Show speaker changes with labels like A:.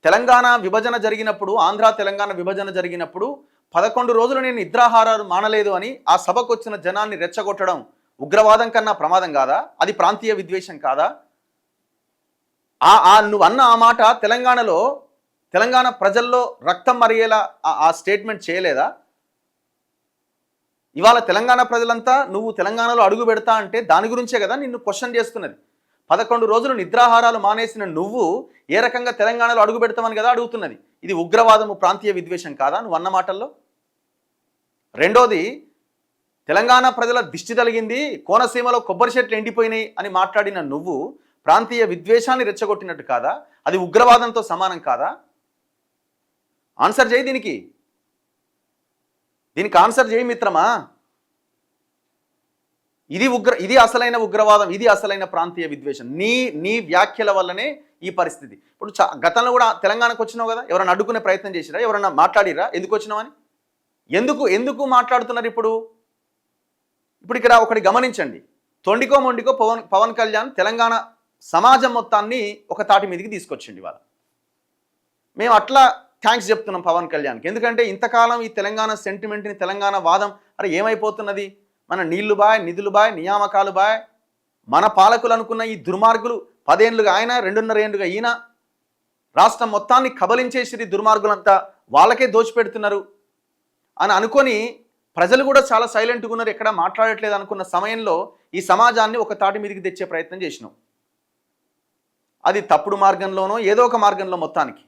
A: తెలంగాణ విభజన జరిగినప్పుడు, ఆంధ్ర తెలంగాణ విభజన జరిగినప్పుడు 11 రోజులు నేను నిద్రాహారాలు మానలేదు అని ఆ సభకు వచ్చిన జనాన్ని రెచ్చగొట్టడం ఉగ్రవాదం కన్నా ప్రమాదం కాదా? అది ప్రాంతీయ విద్వేషం కాదా? నువ్వు అన్న ఆ మాట తెలంగాణలో తెలంగాణ ప్రజల్లో రక్తం మరిగేలా ఆ స్టేట్మెంట్ చేయలేదా? ఇవాళ తెలంగాణ ప్రజలంతా నువ్వు తెలంగాణలో అడుగు పెడతా అంటే దాని గురించే కదా నిన్ను క్వశ్చన్ చేస్తున్నది. 11 రోజులు నిద్రాహారాలు మానేసిన నువ్వు ఏ రకంగా తెలంగాణలో అడుగు పెడతామని కదా అడుగుతున్నది. ఇది ఉగ్రవాదము, ప్రాంతీయ విద్వేషం కాదా నువ్వు అన్న మాటల్లో? రెండోది, తెలంగాణ ప్రజల దిష్టి తగిలింది, కోనసీమలో కొబ్బరి చెట్లు ఎండిపోయినాయి అని మాట్లాడిన నువ్వు ప్రాంతీయ విద్వేషాన్ని రెచ్చగొట్టినట్టు కాదా? అది ఉగ్రవాదంతో సమానం కాదా? ఆన్సర్ చేయి దీనికి ఆన్సర్ చేయి మిత్రమా. ఇది అసలైన ఉగ్రవాదం, ఇది అసలైన ప్రాంతీయ విద్వేషం. నీ వ్యాఖ్యల వల్లనే ఈ పరిస్థితి. ఇప్పుడు గతంలో కూడా తెలంగాణకు వచ్చినావు కదా, ఎవరైనా అడ్డుకునే ప్రయత్నం చేసిరా? ఎవరన్నా మాట్లాడిరా ఎందుకు వచ్చినావని? ఎందుకు మాట్లాడుతున్నారు ఇప్పుడు? ఇక్కడ ఒకటి గమనించండి. తొండికో మొండికో పవన్ కళ్యాణ్ తెలంగాణ సమాజం మొత్తాన్ని ఒక తాటి మీదకి తీసుకొచ్చిండి. ఇవాళ మేము అట్లా థ్యాంక్స్ చెప్తున్నాం పవన్ కళ్యాణ్కి. ఎందుకంటే ఇంతకాలం ఈ తెలంగాణ సెంటిమెంట్ని, తెలంగాణ వాదం అరే ఏమైపోతున్నది, మన నీళ్లు బాయ్, నిధులు బాయ్, నియామకాలు బాయ్, మన పాలకులు అనుకున్న ఈ దుర్మార్గులు 10 ఏళ్ళుగా ఆయన, 2.5 ఏళ్ళుగా ఈయన రాష్ట్రం మొత్తాన్ని కబలించేసి దుర్మార్గులంతా వాళ్ళకే దోచిపెడుతున్నారు అని అనుకొని ప్రజలు కూడా చాలా సైలెంట్గా ఉన్నారు, ఎక్కడా మాట్లాడట్లేదు అనుకున్న సమయంలో ఈ సమాజాన్ని ఒక తాటి మీదకి తెచ్చే ప్రయత్నం చేసినాం. అది తప్పుడు మార్గంలోనో ఏదో ఒక మార్గంలో మొత్తానికి